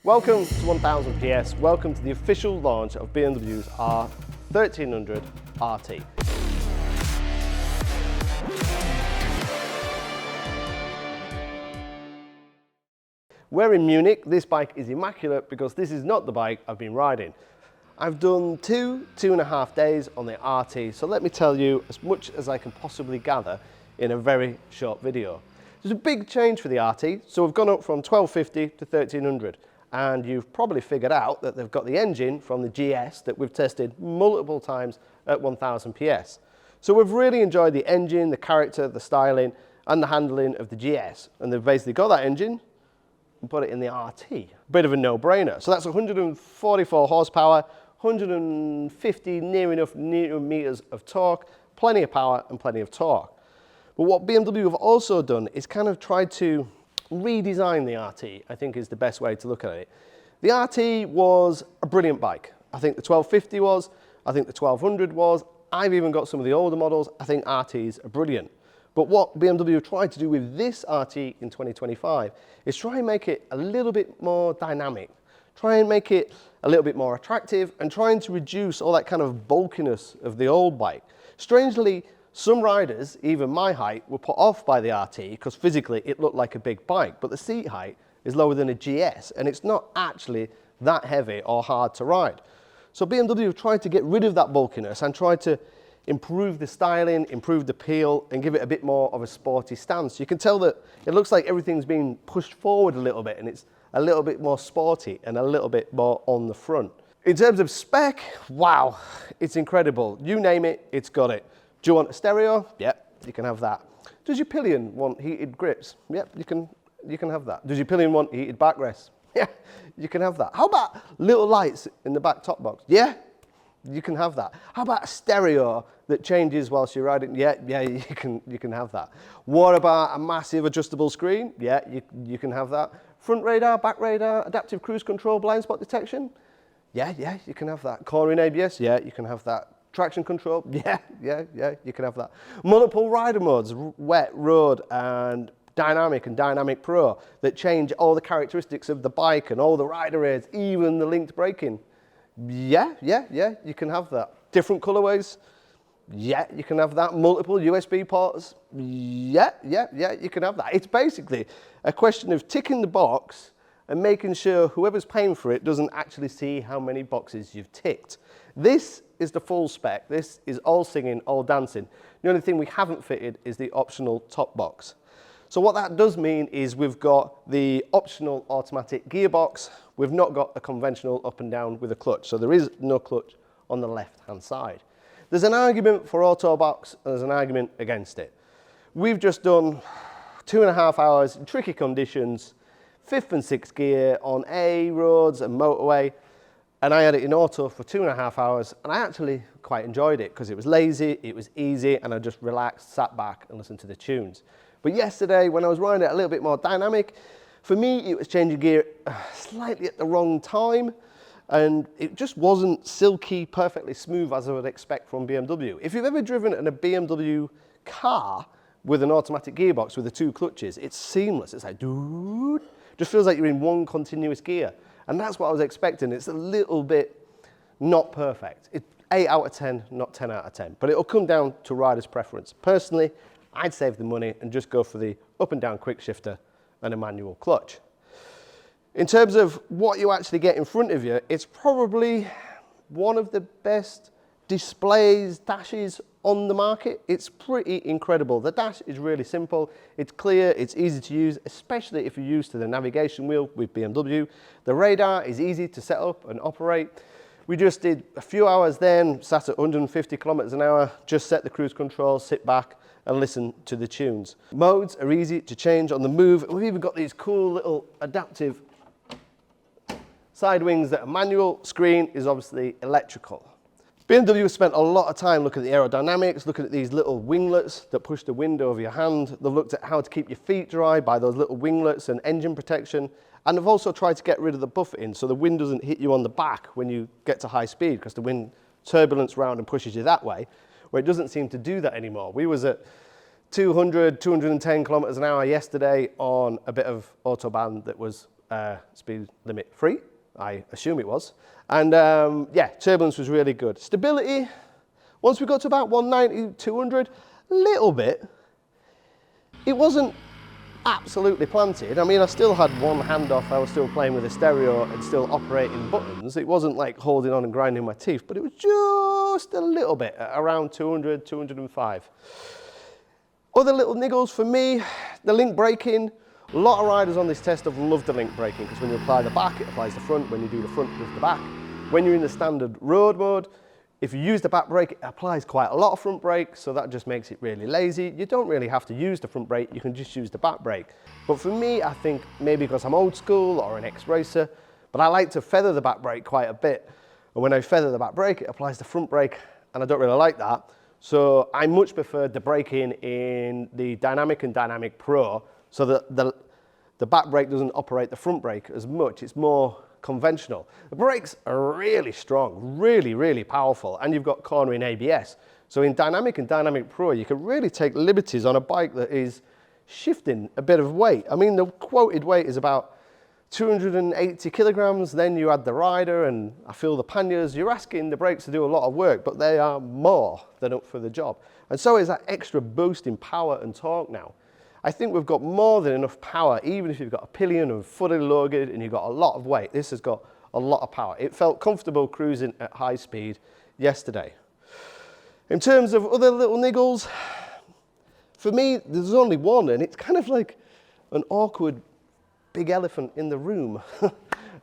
Welcome to 1000 PS, welcome to the official launch of BMW's R1300 RT. We're in Munich. This bike is immaculate because this is not the bike I've been riding. I've done two and a half days on the RT, so let me tell you as much as I can possibly gather in a very short video. There's a big change for the RT, so we've gone up from 1250 to 1300, and you've probably figured out that they've got the engine from the GS that we've tested multiple times at 1000 PS. So we've really enjoyed the engine, the character, the styling, and the handling of the GS, and they've basically got that engine and put it in the RT. Bit of a no-brainer. So that's 144 horsepower, 150 near enough newton meters of torque, plenty of power and plenty of torque. But what BMW have also done is kind of tried to redesign the RT, I think is the best way to look at it. The RT was a brilliant bike. I think the 1250 was, I think the 1200 was, I've even got some of the older models. I think RTs are brilliant. But what BMW have tried to do with this RT in 2025 is try and make it a little bit more dynamic, try and make it a little bit more attractive, and trying to reduce all that kind of bulkiness of the old bike. Strangely, some riders, even my height, were put off by the RT because physically it looked like a big bike, but the seat height is lower than a GS and it's not actually that heavy or hard to ride. So BMW have tried to get rid of that bulkiness and tried to improve the styling, improve the appeal, and give it a bit more of a sporty stance. You can tell that it looks like everything's been pushed forward a little bit and it's a little bit more sporty and a little bit more on the front. In terms of spec, wow, it's incredible. You name it, it's got it. Do you want a stereo? Yep, you can have that. Does your pillion want heated grips? Yep, you can have that. Does your pillion want heated backrests? Yeah, you can have that. How about little lights in the back top box? Yeah, you can have that. How about a stereo that changes whilst you're riding? Yeah, you can have that. What about a massive adjustable screen? Yeah, you can have that. Front radar, back radar, adaptive cruise control, blind spot detection? Yeah, you can have that. Cornering ABS? Yeah, you can have that. Traction control? Yeah, you can have that. Multiple rider modes, wet, road, and Dynamic Pro, that change all the characteristics of the bike and all the rider aids, even the linked braking. Yeah, you can have that. Different colorways? Yeah, you can have that. Multiple USB ports? Yeah, you can have that. It's basically a question of ticking the box and making sure whoever's paying for it doesn't actually see how many boxes you've ticked. This is the full spec. This is all singing, all dancing. The only thing we haven't fitted is the optional top box. So what that does mean is we've got the optional automatic gearbox. We've not got a conventional up and down with a clutch. So there is no clutch on the left-hand side. There's an argument for auto box and there's an argument against it. We've just done 2.5 hours in tricky conditions, 5th and 6th gear on A roads and motorway, and I had it in auto for 2.5 hours, and I actually quite enjoyed it because it was lazy, it was easy, and I just relaxed, sat back and listened to the tunes. But yesterday, when I was riding it a little bit more dynamic, for me it was changing gear slightly at the wrong time, and it just wasn't silky, perfectly smooth as I would expect from BMW. If you've ever driven in a BMW car with an automatic gearbox with the 2 clutches, it's seamless. It's like, dude, just feels like you're in one continuous gear. And that's what I was expecting. It's a little bit not perfect. It's 8 out of 10, not 10 out of 10. But it'll come down to rider's preference. Personally, I'd save the money and just go for the up and down quick shifter and a manual clutch. In terms of what you actually get in front of you, it's probably one of the best displays, dashes on the market. It's pretty incredible. The dash is really simple, it's clear, it's easy to use, especially if you're used to the navigation wheel with BMW. The radar is easy to set up and operate. We just did a few hours then, sat at 150 kilometers an hour, just set the cruise control, sit back and listen to the tunes. Modes are easy to change on the move. We've even got these cool little adaptive side wings that are manual. Screen is obviously electrical. BMW spent a lot of time looking at the aerodynamics, looking at these little winglets that push the wind over your hand. They've looked at how to keep your feet dry by those little winglets and engine protection. And they've also tried to get rid of the buffeting so the wind doesn't hit you on the back when you get to high speed, because the wind turbulence round and pushes you that way, where it doesn't seem to do that anymore. We was at 200, 210 kilometers an hour yesterday on a bit of Autobahn that was speed limit free, I assume it was. And yeah, turbulence was really good. Stability, once we got to about 190, 200, a little bit. It wasn't absolutely planted. I mean, I still had one hand off, I was still playing with the stereo and still operating buttons. It wasn't like holding on and grinding my teeth, but it was just a little bit, around 200, 205. Other little niggles for me, the link braking. A lot of riders on this test have loved the link braking because when you apply the back, it applies the front. When you do the front, it does the back. When you're in the standard road mode, if you use the back brake, it applies quite a lot of front brake, so that just makes it really lazy. You don't really have to use the front brake, you can just use the back brake. But for me, I think maybe because I'm old school or an ex-racer, but I like to feather the back brake quite a bit. And when I feather the back brake, it applies the front brake, and I don't really like that. So I much preferred the braking in the Dynamic and Dynamic Pro, so that the back brake doesn't operate the front brake as much. It's more conventional. The brakes are really strong, really, really powerful, and you've got cornering ABS. So in Dynamic and Dynamic Pro, you can really take liberties on a bike that is shifting a bit of weight. I mean, the quoted weight is about 280 kilograms, then you add the rider and I feel the panniers. You're asking the brakes to do a lot of work, but they are more than up for the job. And so is that extra boost in power and torque now. I think we've got more than enough power, even if you've got a pillion and fully loaded and you've got a lot of weight. This has got a lot of power. It felt comfortable cruising at high speed yesterday. In terms of other little niggles, for me, there's only one, and it's kind of like an awkward big elephant in the room, and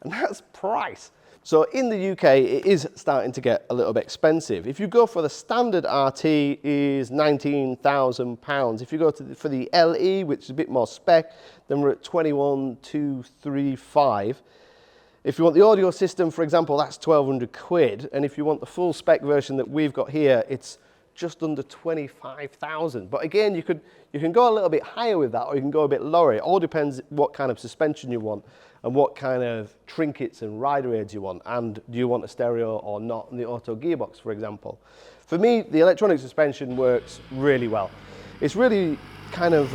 that's price. So in the UK, it is starting to get a little bit expensive. If you go for the standard RT, is £19,000. If you go for the LE, which is a bit more spec, then we're at 21,235. If you want the audio system, for example, that's 1,200 quid. And if you want the full spec version that we've got here, it's just under 25,000. But again, you can go a little bit higher with that, or you can go a bit lower. It all depends what kind of suspension you want and what kind of trinkets and rider aids you want, and do you want a stereo or not, and the auto gearbox, for example. For me, the electronic suspension works really well. It's really kind of,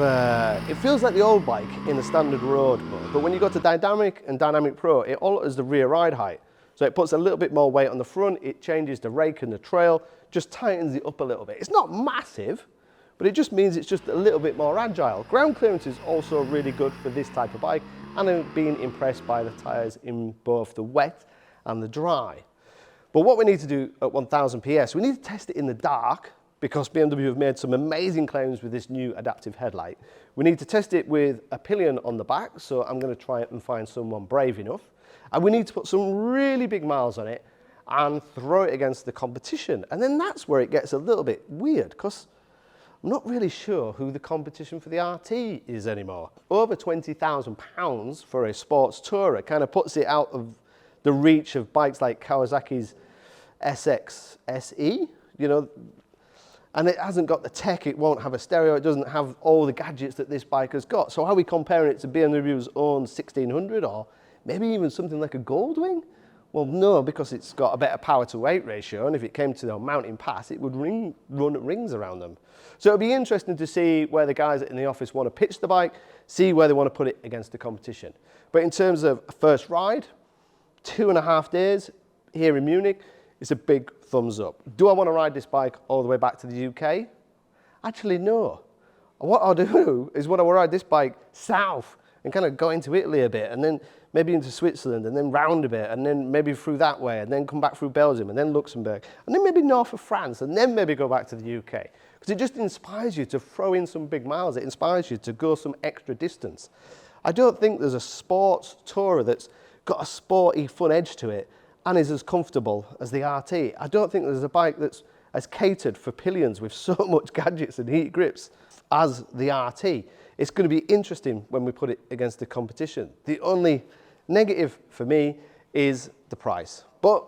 it feels like the old bike in the standard road mode, but when you go to Dynamic and Dynamic Pro, it alters the rear ride height. So it puts a little bit more weight on the front, it changes the rake and the trail, just tightens it up a little bit. It's not massive, but it just means it's just a little bit more agile. Ground clearance is also really good for this type of bike, and I'm being impressed by the tyres in both the wet and the dry. But what we need to do at 1000 PS, we need to test it in the dark, because BMW have made some amazing claims with this new adaptive headlight. We need to test it with a pillion on the back, so I'm going to try and find someone brave enough. And we need to put some really big miles on it and throw it against the competition. And then that's where it gets a little bit weird, because I'm not really sure who the competition for the RT is anymore. Over £20,000 for a sports tourer kind of puts it out of the reach of bikes like Kawasaki's SX SE, you know, and it hasn't got the tech, it won't have a stereo, it doesn't have all the gadgets that this bike has got. So are we comparing it to BMW's own 1600, or maybe even something like a Goldwing? Well, no, because it's got a better power to weight ratio, and if it came to the mountain pass, it would run rings around them. So it'll be interesting to see where the guys in the office want to pitch the bike, see where they want to put it against the competition. But in terms of a first ride, 2.5 days here in Munich, it's a big thumbs up. Do I want to ride this bike all the way back to the UK? Actually, no. What I'll do is when I ride this bike south and kind of go into Italy a bit, and then maybe into Switzerland, and then round a bit, and then maybe through that way, and then come back through Belgium, and then Luxembourg, and then maybe north of France, and then maybe go back to the UK. Because it just inspires you to throw in some big miles. It inspires you to go some extra distance. I don't think there's a sports tourer that's got a sporty, fun edge to it and is as comfortable as the RT. I don't think there's a bike that's as catered for pillions with so much gadgets and heat grips as the RT. It's going to be interesting when we put it against the competition. The only negative for me is the price. But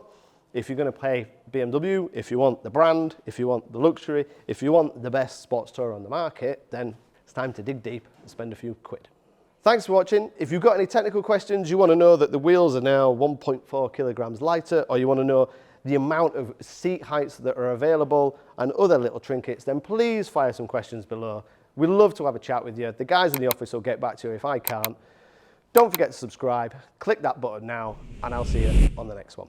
if you're going to pay BMW, if you want the brand, if you want the luxury, if you want the best sports tourer on the market, then it's time to dig deep and spend a few quid. Thanks for watching. If you've got any technical questions, you want to know that the wheels are now 1.4 kilograms lighter, or you want to know the amount of seat heights that are available and other little trinkets, then please fire some questions below. We'd love to have a chat with you. The guys in the office will get back to you if I can't. Don't forget to subscribe, click that button now, and I'll see you on the next one.